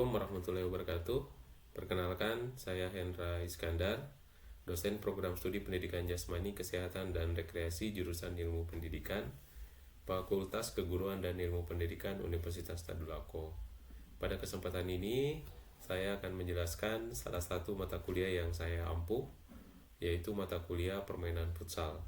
Assalamualaikum warahmatullahi wabarakatuh. Perkenalkan, saya Hendra Iskandar, dosen program studi pendidikan jasmani, kesehatan, dan rekreasi jurusan ilmu pendidikan, Fakultas Keguruan dan Ilmu Pendidikan Universitas Tadulako. Pada kesempatan ini, saya akan menjelaskan salah satu mata kuliah yang saya ampuh, yaitu mata kuliah permainan futsal.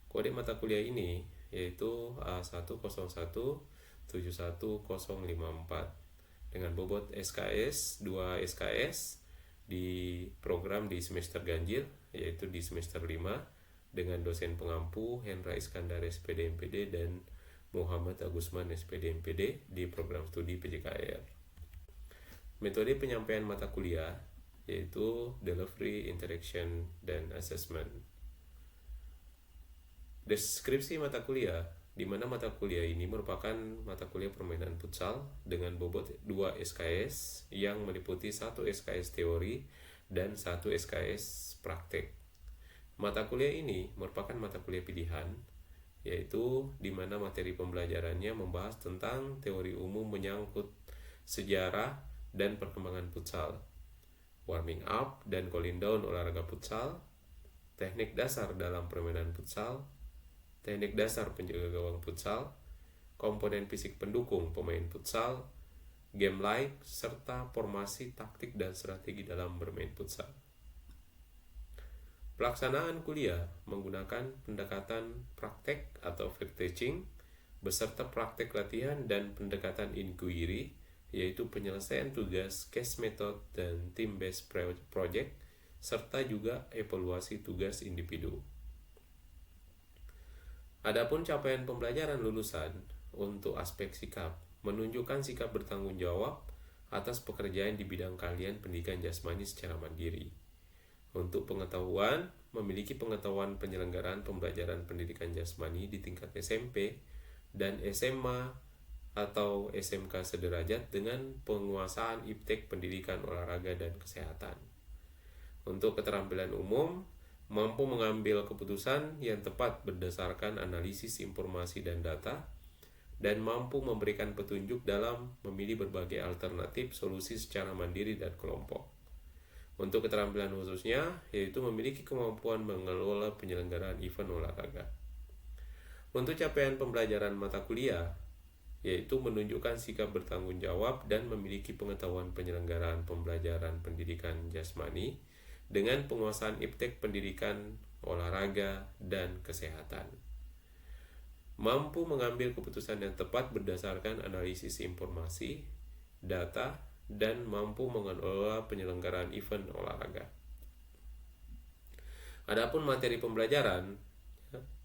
Kode mata kuliah ini yaitu A101-71054 dengan bobot SKS 2 SKS di program di semester ganjil, yaitu di semester 5, dengan dosen pengampu Hendra Iskandar SPD MPD dan Muhammad Agusman SPD MPD di program studi PJKR. Metode penyampaian mata kuliah yaitu Delivery, Interaction, dan Assessment. Deskripsi mata kuliah, di mana mata kuliah ini merupakan mata kuliah permainan futsal dengan bobot 2 SKS yang meliputi 1 SKS teori dan 1 SKS praktek. Mata kuliah ini merupakan mata kuliah pilihan, yaitu di mana materi pembelajarannya membahas tentang teori umum menyangkut sejarah dan perkembangan futsal, warming up dan cooling down olahraga futsal, teknik dasar dalam permainan futsal, teknik dasar penjaga gawang futsal, komponen fisik pendukung pemain futsal, game like, serta formasi, taktik, dan strategi dalam bermain futsal. Pelaksanaan kuliah menggunakan pendekatan praktek atau field teaching beserta praktek latihan dan pendekatan inquiry, yaitu penyelesaian tugas, case method, dan team based project, serta juga evaluasi tugas individu. Adapun capaian pembelajaran lulusan untuk aspek sikap menunjukkan sikap bertanggung jawab atas pekerjaan di bidang kalian pendidikan jasmani secara mandiri. Untuk pengetahuan, memiliki pengetahuan penyelenggaraan pembelajaran pendidikan jasmani di tingkat SMP dan SMA atau SMK sederajat dengan penguasaan iptek pendidikan olahraga dan kesehatan. Untuk keterampilan umum, mampu mengambil keputusan yang tepat berdasarkan analisis informasi dan data, dan mampu memberikan petunjuk dalam memilih berbagai alternatif solusi secara mandiri dan kelompok. Untuk keterampilan khususnya, yaitu memiliki kemampuan mengelola penyelenggaraan event olahraga. Untuk capaian pembelajaran mata kuliah, yaitu menunjukkan sikap bertanggung jawab dan memiliki pengetahuan penyelenggaraan pembelajaran pendidikan jasmani dengan penguasaan iptek pendidikan, olahraga, dan kesehatan. Mampu mengambil keputusan yang tepat berdasarkan analisis informasi, data, dan mampu mengelola penyelenggaraan event olahraga. Adapun materi pembelajaran,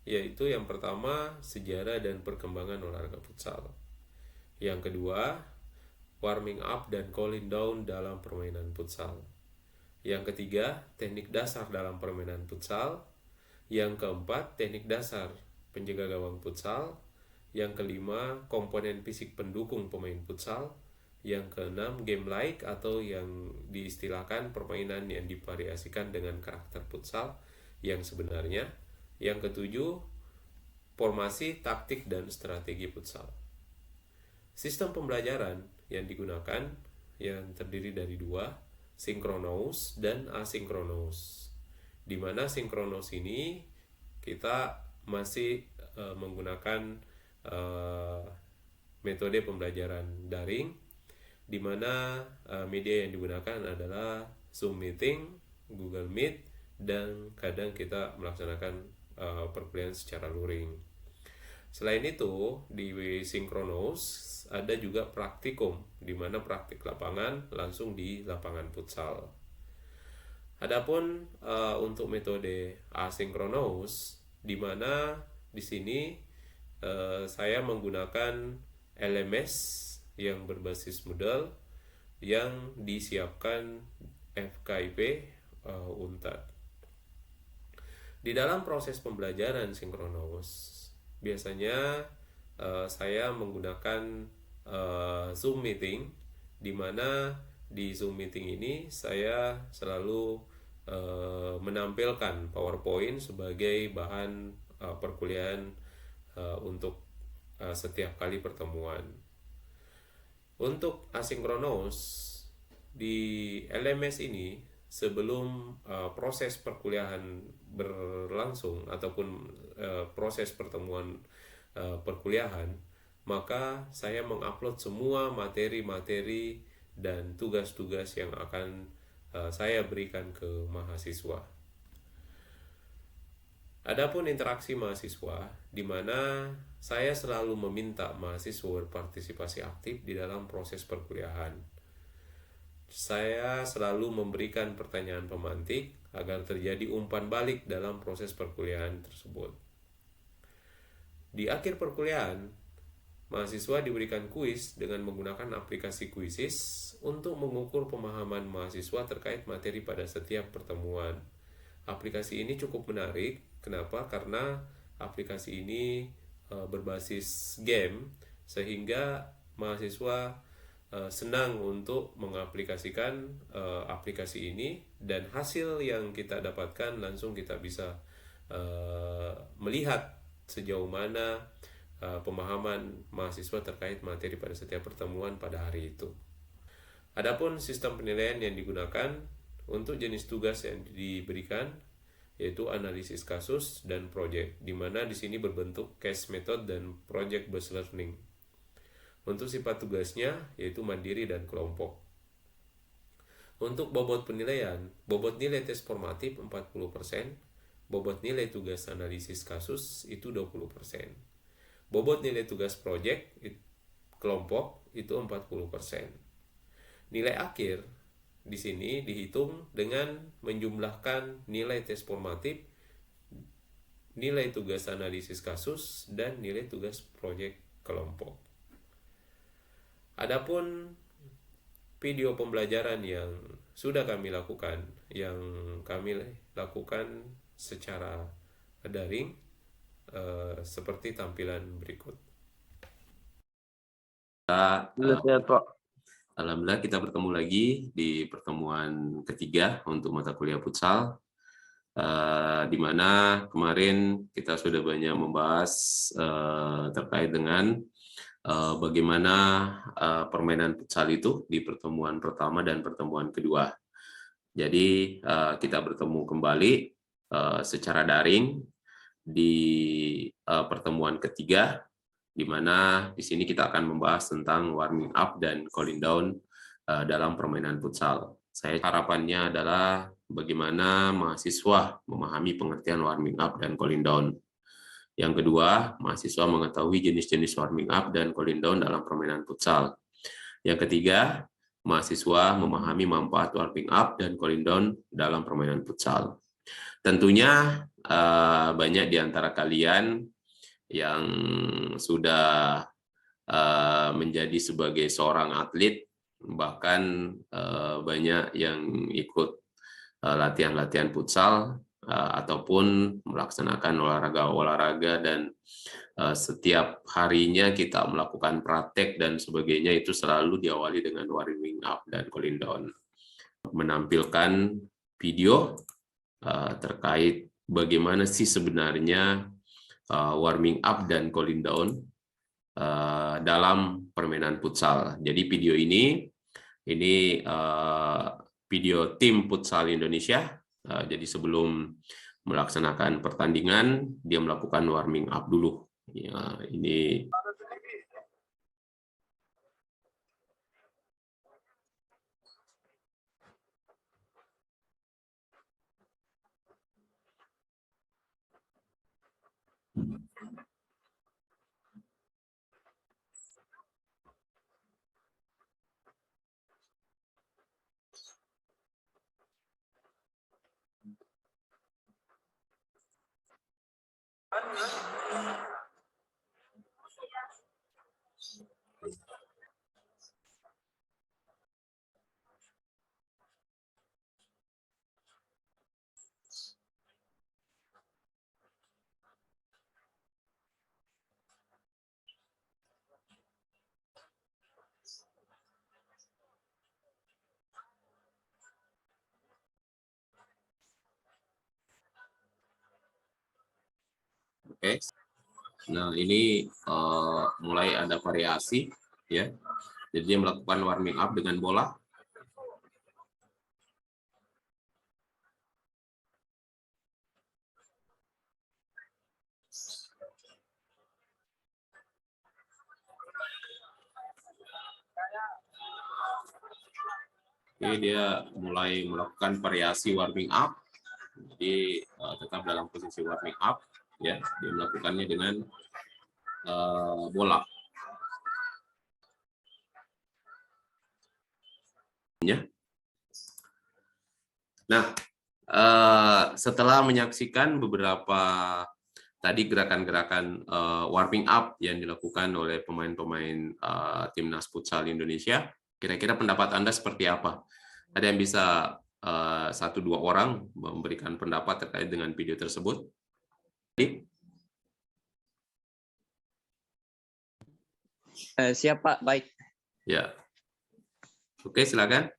yaitu yang pertama, sejarah dan perkembangan olahraga futsal. Yang kedua, warming up dan cooling down dalam permainan futsal. Yang ketiga, teknik dasar dalam permainan futsal. Yang keempat, teknik dasar penjaga gawang futsal. Yang kelima, komponen fisik pendukung pemain futsal. Yang keenam, game like atau yang diistilahkan permainan yang divariasikan dengan karakter futsal yang sebenarnya. Yang ketujuh, formasi, taktik, dan strategi futsal. Sistem pembelajaran yang digunakan yang terdiri dari dua, sinkronous dan asinkronous. Di mana sinkronous ini kita masih menggunakan metode pembelajaran daring, di mana media yang digunakan adalah Zoom meeting, Google Meet, dan kadang kita melaksanakan perkuliahan secara luring. Selain itu, di sinkronous ada juga praktikum, di mana praktik lapangan langsung di lapangan futsal. Adapun untuk metode asinkronous, di mana di sini saya menggunakan LMS yang berbasis Moodle yang disiapkan FKIP UNTAD. Di dalam proses pembelajaran sinkronous, biasanya saya menggunakan Zoom meeting, di mana di Zoom meeting ini saya selalu menampilkan PowerPoint sebagai bahan perkuliahan untuk setiap kali pertemuan. Untuk asinkronous, di LMS ini, sebelum proses perkuliahan berlangsung ataupun proses pertemuan perkuliahan, maka saya mengupload semua materi-materi dan tugas-tugas yang akan saya berikan ke mahasiswa. Adapun interaksi mahasiswa, di mana saya selalu meminta mahasiswa berpartisipasi aktif di dalam proses perkuliahan. Saya selalu memberikan pertanyaan pemantik agar terjadi umpan balik dalam proses perkuliahan tersebut. Di akhir perkuliahan, mahasiswa diberikan kuis dengan menggunakan aplikasi Quizzes untuk mengukur pemahaman mahasiswa terkait materi pada setiap pertemuan. Aplikasi ini cukup menarik. Kenapa? Karena aplikasi ini berbasis game, sehingga mahasiswa senang untuk mengaplikasikan aplikasi ini, dan hasil yang kita dapatkan langsung kita bisa melihat sejauh mana pemahaman mahasiswa terkait materi pada setiap pertemuan pada hari itu. Adapun sistem penilaian yang digunakan untuk jenis tugas yang diberikan yaitu analisis kasus dan project, di mana di sini berbentuk case method dan project based learning. Untuk sifat tugasnya yaitu mandiri dan kelompok. Untuk bobot penilaian, bobot nilai tes formatif 40%, bobot nilai tugas analisis kasus itu 20%. Bobot nilai tugas project kelompok itu 40%. Nilai akhir di sini dihitung dengan menjumlahkan nilai tes formatif, nilai tugas analisis kasus, dan nilai tugas proyek kelompok. Adapun video pembelajaran yang sudah kami lakukan, secara daring, seperti tampilan berikut. Alhamdulillah kita bertemu lagi di pertemuan ketiga untuk mata kuliah futsal, di mana kemarin kita sudah banyak membahas terkait dengan bagaimana permainan futsal itu di pertemuan pertama dan pertemuan kedua. Jadi kita bertemu kembali secara daring di pertemuan ketiga, di mana di sini kita akan membahas tentang warming up dan cooling down dalam permainan futsal. Harapannya adalah bagaimana mahasiswa memahami pengertian warming up dan cooling down. Yang kedua, mahasiswa mengetahui jenis-jenis warming up dan cooling down dalam permainan futsal. Yang ketiga, mahasiswa memahami manfaat warming up dan cooling down dalam permainan futsal. Tentunya banyak di antara kalian yang sudah menjadi sebagai seorang atlet, bahkan banyak yang ikut latihan-latihan futsal ataupun melaksanakan olahraga dan setiap harinya kita melakukan praktek dan sebagainya, itu selalu diawali dengan warming up dan cooling down. Menampilkan video terkait bagaimana sih sebenarnya warming up dan cooling down dalam permainan futsal. Jadi video ini video tim futsal Indonesia. Jadi sebelum melaksanakan pertandingan, dia melakukan warming up dulu. Ya, ini oke. Nah, ini mulai ada variasi, ya. Jadi dia melakukan warming up dengan bola. Oke, dia mulai melakukan variasi warming up. Jadi tetap dalam posisi warming up, ya. Dia melakukannya dengan bola. Ya. Nah, setelah menyaksikan beberapa tadi gerakan-gerakan warming up yang dilakukan oleh pemain-pemain timnas futsal Indonesia, kira-kira pendapat Anda seperti apa? Ada yang bisa 1-2 orang memberikan pendapat terkait dengan video tersebut? Siap Pak, baik. Ya. Oke, silakan.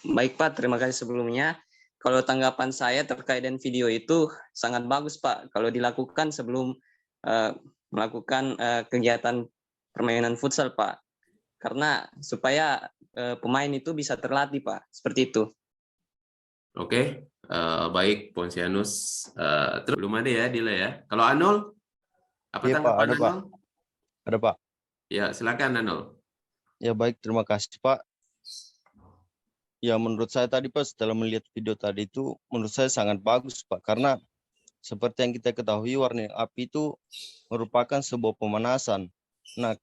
Baik Pak, terima kasih sebelumnya. Kalau tanggapan saya terkait dengan video itu sangat bagus Pak, kalau dilakukan sebelum melakukan kegiatan permainan futsal Pak. Karena supaya pemain itu bisa terlatih Pak, seperti itu. Oke, baik Ponsianus. Terus belum ada ya, Dila ya. Kalau Anul, apa Iya, Pak, tanggapan ada, Pak. Anul? Ada, Pak. Ya, silakan Anul. Ya, baik, terima kasih, Pak. Ya, menurut saya tadi, Pak, setelah melihat video tadi itu, menurut saya sangat bagus, Pak. Karena seperti yang kita ketahui, warna api itu merupakan sebuah pemanasan. Nah,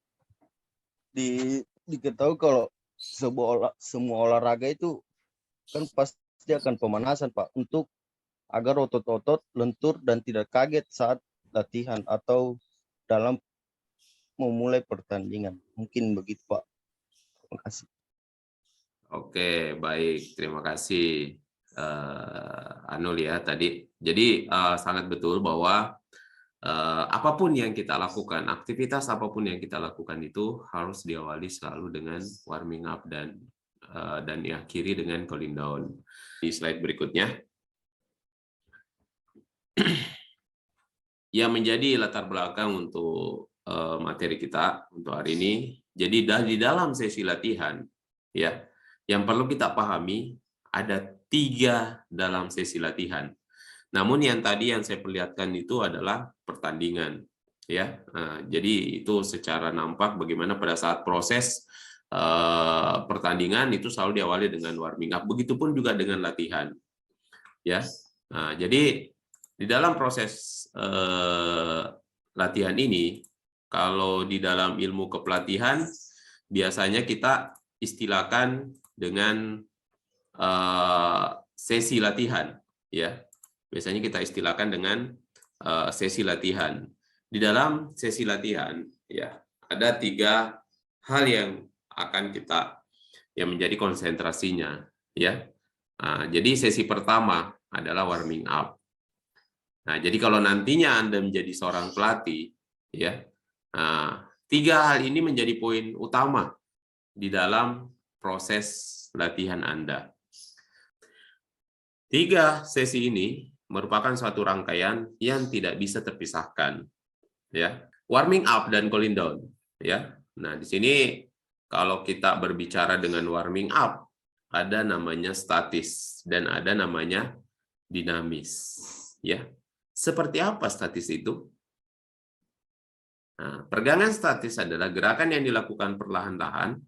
diketahui kalau semua olahraga itu kan pasti akan pemanasan, Pak, untuk agar otot-otot lentur dan tidak kaget saat latihan atau dalam memulai pertandingan. Mungkin begitu, Pak. Terima kasih. Oke, baik. Terima kasih Anul ya tadi. Jadi sangat betul bahwa apapun yang kita lakukan, aktivitas apapun yang kita lakukan itu harus diawali selalu dengan warming up dan diakhiri dengan cooling down. Di slide berikutnya, yang menjadi latar belakang untuk materi kita untuk hari ini. Jadi di dalam sesi latihan, ya, yang perlu kita pahami ada 3 dalam sesi latihan. Namun yang tadi yang saya perlihatkan itu adalah pertandingan, ya. Nah, jadi itu secara nampak bagaimana pada saat proses pertandingan itu selalu diawali dengan warming up. Begitupun juga dengan latihan, ya. Nah, jadi di dalam proses latihan ini, kalau di dalam ilmu kepelatihan biasanya kita istilahkan dengan sesi latihan, ya. Biasanya kita istilahkan dengan sesi latihan. Di dalam sesi latihan, ya, ada 3 hal yang akan kita yang menjadi konsentrasinya, ya. Nah, jadi sesi pertama adalah warming up. Nah, jadi kalau nantinya Anda menjadi seorang pelatih, ya, 3 hal ini menjadi poin utama di dalam proses latihan Anda. 3 sesi ini merupakan suatu rangkaian yang tidak bisa terpisahkan, ya. Warming up dan cooling down, ya. Nah, di sini kalau kita berbicara dengan warming up, ada namanya statis dan ada namanya dinamis, ya. Seperti apa statis itu? Nah, peregangan statis adalah gerakan yang dilakukan perlahan-lahan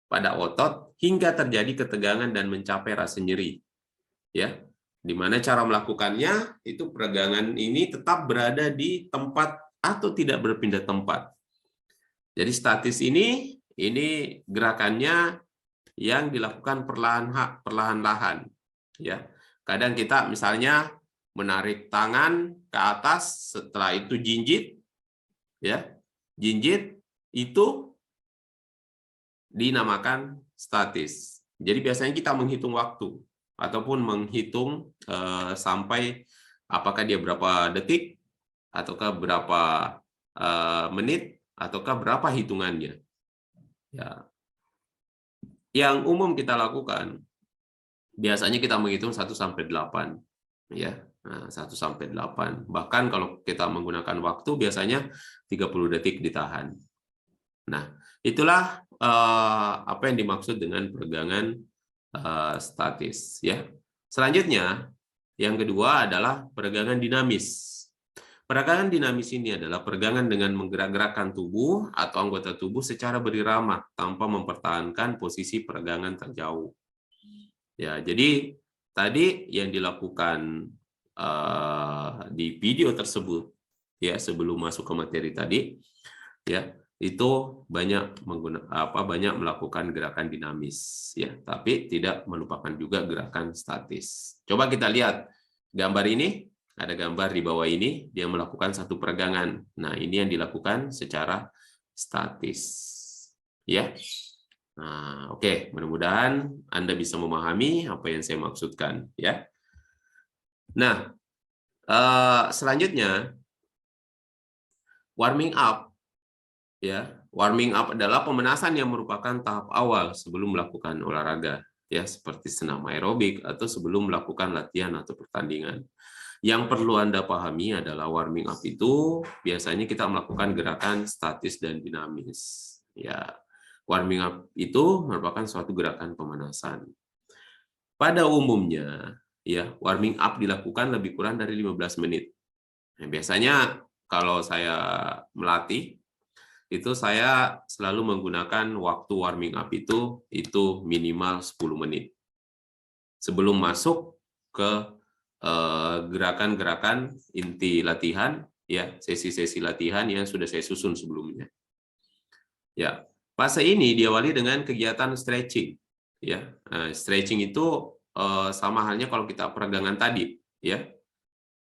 pada otot hingga terjadi ketegangan dan mencapai rasa nyeri, ya. Di mana cara melakukannya itu peregangan ini tetap berada di tempat atau tidak berpindah tempat. Jadi statis ini gerakannya yang dilakukan perlahan-lahan, ya. Kadang kita misalnya menarik tangan ke atas, setelah itu jinjit, ya. Jinjit itu dinamakan statis. Jadi biasanya kita menghitung waktu ataupun menghitung sampai apakah dia berapa detik ataukah berapa menit ataukah berapa hitungannya. Ya. Yang umum kita lakukan biasanya kita menghitung 1 sampai 8, ya. Nah, 1 sampai 8. Bahkan kalau kita menggunakan waktu biasanya 30 detik ditahan. Nah, itulah apa yang dimaksud dengan peregangan statis, ya. Selanjutnya, yang kedua adalah peregangan dinamis. Peragangan dinamis ini adalah peregangan dengan menggerak-gerakkan tubuh atau anggota tubuh secara berirama tanpa mempertahankan posisi peregangan terjauh. Ya, jadi tadi yang dilakukan di video tersebut, ya sebelum masuk ke materi tadi, ya itu banyak banyak melakukan gerakan dinamis, ya, tapi tidak melupakan juga gerakan statis. Coba kita lihat gambar ini. Ada gambar di bawah ini, dia melakukan satu peregangan. Nah, ini yang dilakukan secara statis. Ya. Nah, oke, mudah-mudahan Anda bisa memahami apa yang saya maksudkan, ya. Nah, selanjutnya warming up, ya. Warming up adalah pemanasan yang merupakan tahap awal sebelum melakukan olahraga, ya, seperti senam aerobik atau sebelum melakukan latihan atau pertandingan. Yang perlu Anda pahami adalah warming up itu biasanya kita melakukan gerakan statis dan dinamis. Ya, warming up itu merupakan suatu gerakan pemanasan. Pada umumnya, ya, warming up dilakukan lebih kurang dari 15 menit. Nah, biasanya kalau saya melatih, itu saya selalu menggunakan waktu warming up itu minimal 10 menit. Sebelum masuk ke gerakan-gerakan inti latihan, ya, sesi-sesi latihan yang sudah saya susun sebelumnya. Ya, fase ini diawali dengan kegiatan stretching. Ya, stretching itu sama halnya kalau kita peregangan tadi, ya.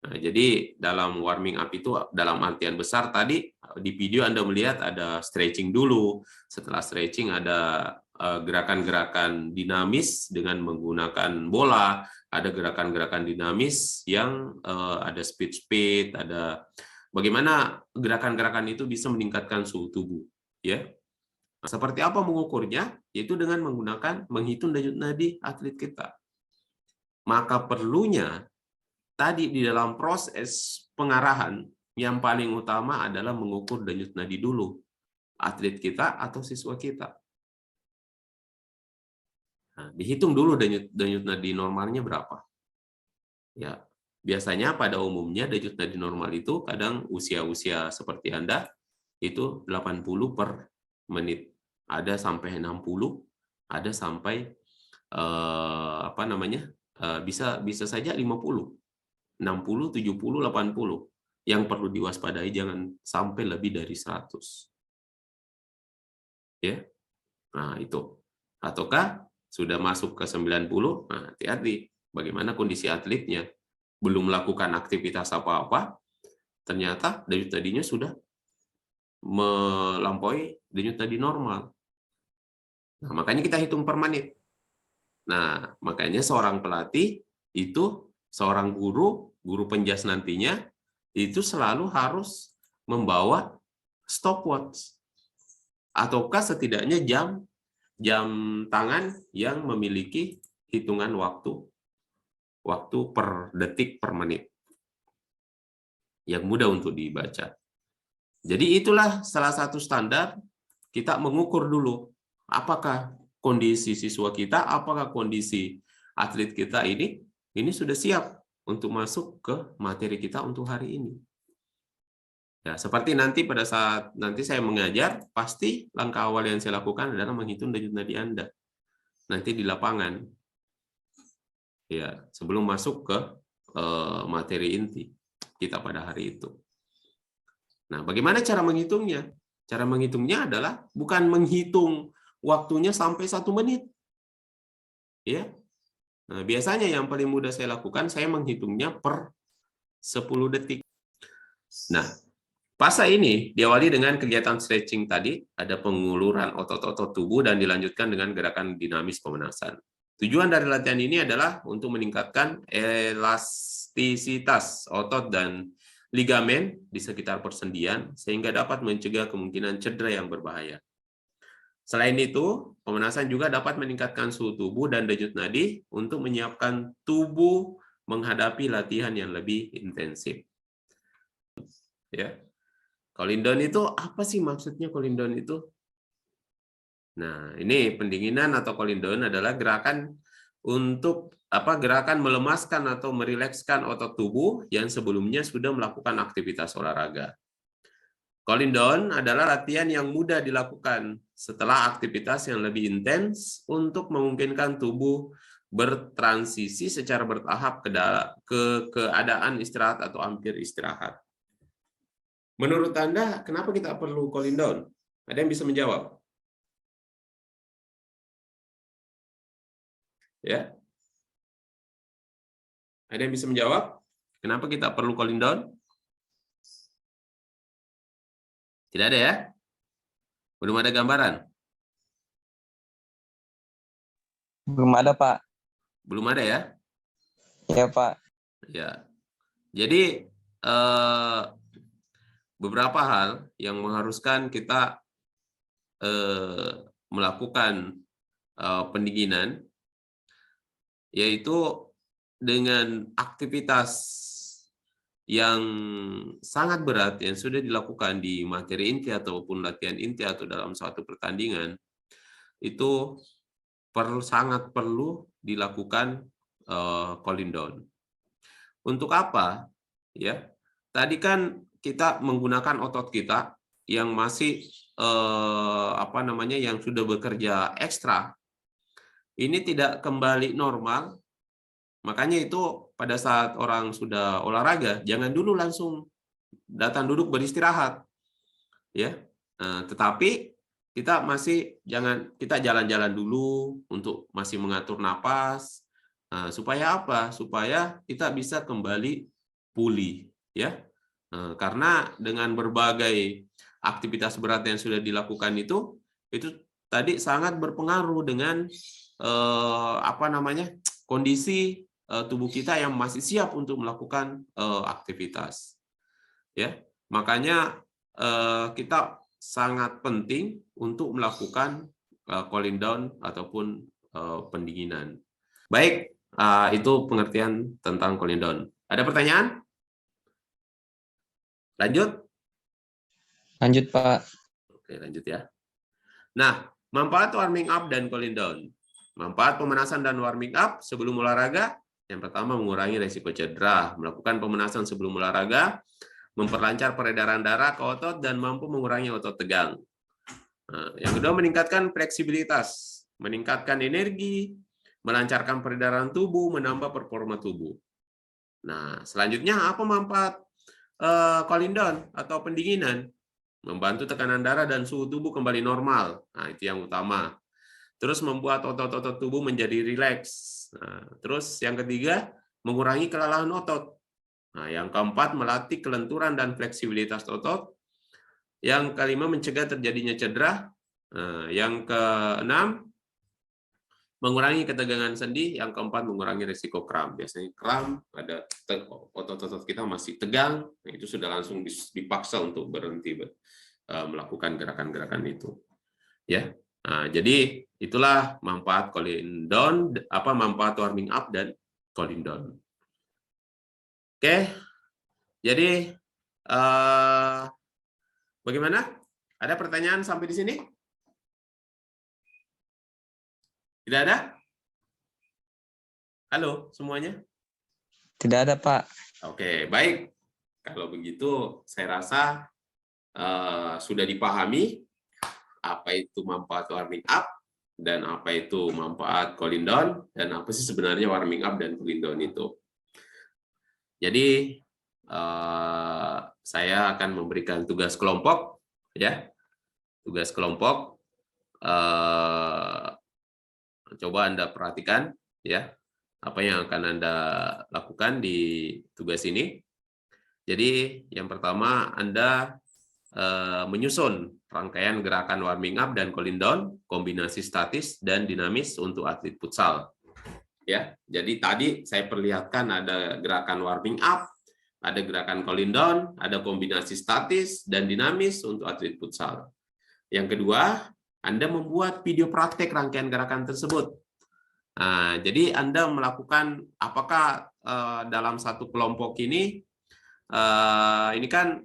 Nah, jadi dalam warming up itu dalam artian besar tadi di video Anda melihat ada stretching dulu. Setelah stretching ada gerakan-gerakan dinamis dengan menggunakan bola, ada gerakan-gerakan dinamis yang ada speed, ada bagaimana gerakan-gerakan itu bisa meningkatkan suhu tubuh, ya. Nah, seperti apa mengukurnya? Yaitu dengan menghitung denyut nadi atlet kita. Maka perlunya tadi di dalam proses pengarahan yang paling utama adalah mengukur denyut nadi dulu atlet kita atau siswa kita. Nah, dihitung dulu denyut nadi normalnya berapa. Ya, biasanya pada umumnya denyut nadi normal itu kadang usia-usia seperti Anda itu 80 per menit. Ada sampai 60, ada sampai bisa saja 50. 60, 70, 80. Yang perlu diwaspadai jangan sampai lebih dari 100. Ya. Nah, itu. Ataukah sudah masuk ke 90, nah hati-hati. Bagaimana kondisi atletnya? Belum melakukan aktivitas apa-apa, ternyata denyut nadinya sudah melampaui denyut nadi normal. Nah, makanya kita hitung per menit. Nah, makanya seorang pelatih itu, seorang guru penjas nantinya, itu selalu harus membawa stopwatch. Ataukah setidaknya jam tangan yang memiliki hitungan waktu per detik per menit. Yang mudah untuk dibaca. Jadi itulah salah satu standar kita mengukur dulu apakah kondisi siswa kita, apakah kondisi atlet kita ini sudah siap untuk masuk ke materi kita untuk hari ini. Ya, seperti nanti pada saat nanti saya mengajar, pasti langkah awal yang saya lakukan adalah menghitung denyut nadi Anda. Nanti di lapangan. Ya, sebelum masuk ke materi inti kita pada hari itu. Nah, bagaimana cara menghitungnya? Cara menghitungnya adalah bukan menghitung waktunya sampai 1 menit. Ya. Nah, biasanya yang paling mudah saya lakukan, saya menghitungnya per 10 detik. Nah, fase ini diawali dengan kegiatan stretching tadi, ada penguluran otot-otot tubuh dan dilanjutkan dengan gerakan dinamis pemanasan. Tujuan dari latihan ini adalah untuk meningkatkan elastisitas otot dan ligamen di sekitar persendian sehingga dapat mencegah kemungkinan cedera yang berbahaya. Selain itu, pemanasan juga dapat meningkatkan suhu tubuh dan denyut nadi untuk menyiapkan tubuh menghadapi latihan yang lebih intensif. Ya. Cooling down itu apa sih maksudnya cooling down itu? Nah, ini pendinginan atau cooling down adalah gerakan untuk gerakan melemaskan atau merilekskan otot tubuh yang sebelumnya sudah melakukan aktivitas olahraga. Cooling down adalah latihan yang mudah dilakukan setelah aktivitas yang lebih intens untuk memungkinkan tubuh bertransisi secara bertahap ke keadaan istirahat atau hampir istirahat. Menurut Anda, kenapa kita perlu cooling down? Ada yang bisa menjawab? Ya? Ada yang bisa menjawab? Kenapa kita perlu cooling down? Tidak ada ya? Belum ada gambaran? Belum ada, Pak. Belum ada ya? Ya, Pak. Ya. Jadi beberapa hal yang mengharuskan kita melakukan pendinginan, yaitu dengan aktivitas yang sangat berat yang sudah dilakukan di materi inti ataupun latihan inti atau dalam suatu pertandingan, itu sangat perlu dilakukan cooling down. Untuk apa? Ya, tadi kan kita menggunakan otot kita yang masih yang sudah bekerja ekstra, ini tidak kembali normal. Makanya itu pada saat orang sudah olahraga, jangan dulu langsung datang duduk beristirahat, ya. Tetapi kita kita jalan-jalan dulu untuk masih mengatur napas, supaya apa? Supaya kita bisa kembali pulih, ya. Karena dengan berbagai aktivitas berat yang sudah dilakukan itu tadi sangat berpengaruh dengan kondisi tubuh kita yang masih siap untuk melakukan aktivitas, ya. Makanya kita sangat penting untuk melakukan cooling down ataupun pendinginan. Baik, itu pengertian tentang cooling down. Ada pertanyaan? Lanjut? Lanjut, Pak. Oke, lanjut ya. Nah, manfaat warming up dan cooling down. Manfaat pemanasan dan warming up sebelum olahraga. Yang pertama, mengurangi risiko cedera. Melakukan pemanasan sebelum olahraga, memperlancar peredaran darah ke otot dan mampu mengurangi otot tegang. Nah, yang kedua, meningkatkan fleksibilitas, meningkatkan energi, melancarkan peredaran tubuh, menambah performa tubuh. Nah, selanjutnya apa manfaat cooling down atau pendinginan? Membantu tekanan darah dan suhu tubuh kembali normal. Nah, itu yang utama. Terus membuat otot-otot tubuh menjadi rileks. Nah, terus yang ketiga, mengurangi kelelahan otot. Nah, yang keempat, melatih kelenturan dan fleksibilitas otot. Yang kelima, mencegah terjadinya cedera. Nah, yang keenam, mengurangi ketegangan sendi. Yang keempat, mengurangi risiko kram. Biasanya kram, ada otot-otot kita masih tegang, nah itu sudah langsung dipaksa untuk berhenti melakukan gerakan-gerakan itu. Ya. Nah, jadi itulah manfaat cooling down, manfaat warming up dan cooling down. Oke, jadi bagaimana? Ada pertanyaan sampai di sini? Tidak ada? Halo semuanya? Tidak ada, Pak. Oke, baik. Kalau begitu, saya rasa sudah dipahami apa itu manfaat warming up dan apa itu manfaat cooling down dan apa sih sebenarnya warming up dan cooling down itu. Jadi saya akan memberikan tugas kelompok, ya. Tugas kelompok. Coba Anda perhatikan, ya, apa yang akan Anda lakukan di tugas ini. Jadi yang pertama, Anda menyusun rangkaian gerakan warming up dan cooling down, kombinasi statis dan dinamis untuk atlet futsal. Ya, jadi tadi saya perlihatkan ada gerakan warming up, ada gerakan cooling down, ada kombinasi statis dan dinamis untuk atlet futsal. Yang kedua, Anda membuat video praktek rangkaian gerakan tersebut. Nah, jadi Anda melakukan apakah dalam satu kelompok ini kan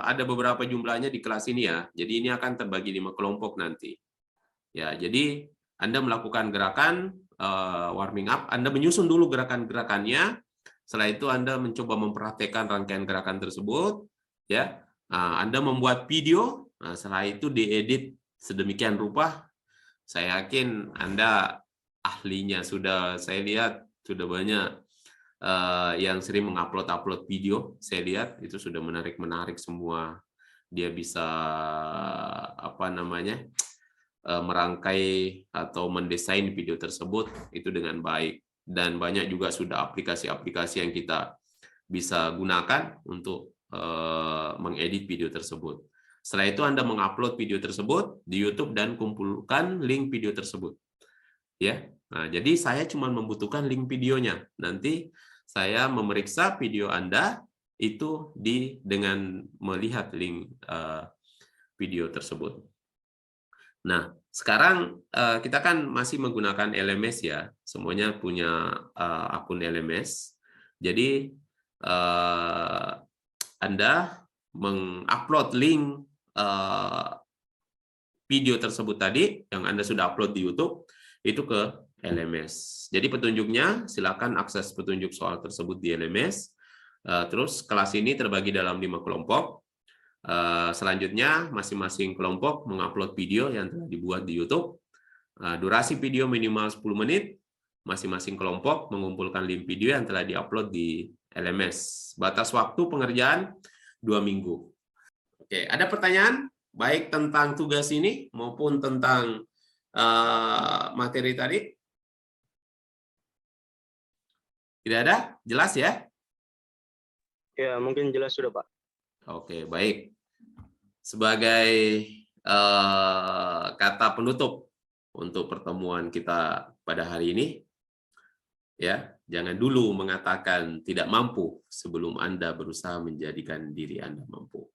ada beberapa jumlahnya di kelas ini ya. Jadi ini akan terbagi 5 kelompok nanti. Ya, jadi Anda melakukan gerakan warming up, Anda menyusun dulu gerakan-gerakannya. Setelah itu Anda mencoba memperhatikan rangkaian gerakan tersebut, ya. Anda membuat video, setelah itu diedit sedemikian rupa. Saya yakin Anda ahlinya, saya lihat sudah banyak yang sering mengupload video. Saya lihat itu sudah menarik semua. Dia bisa merangkai atau mendesain video tersebut itu dengan baik, dan banyak juga sudah aplikasi-aplikasi yang kita bisa gunakan untuk mengedit video tersebut. Setelah itu Anda mengupload video tersebut di YouTube dan kumpulkan link video tersebut. Ya. Nah, jadi saya cuma membutuhkan link videonya. Nanti saya memeriksa video Anda itu dengan melihat link video tersebut. Nah, sekarang kita kan masih menggunakan LMS ya. Semuanya punya akun LMS. Jadi Anda mengupload link video tersebut tadi yang Anda sudah upload di YouTube itu ke LMS. Jadi petunjuknya silakan akses petunjuk soal tersebut di LMS. Terus kelas ini terbagi dalam 5 kelompok. Selanjutnya masing-masing kelompok mengupload video yang telah dibuat di YouTube. Durasi video minimal 10 menit. Masing-masing kelompok mengumpulkan link video yang telah diupload di LMS. Batas waktu pengerjaan 2 minggu. Oke, ada pertanyaan baik tentang tugas ini maupun tentang materi tadi? Tidak ada? Jelas ya? Ya, mungkin jelas sudah, Pak. Oke, baik. Sebagai kata penutup untuk pertemuan kita pada hari ini, ya, jangan dulu mengatakan tidak mampu sebelum Anda berusaha menjadikan diri Anda mampu.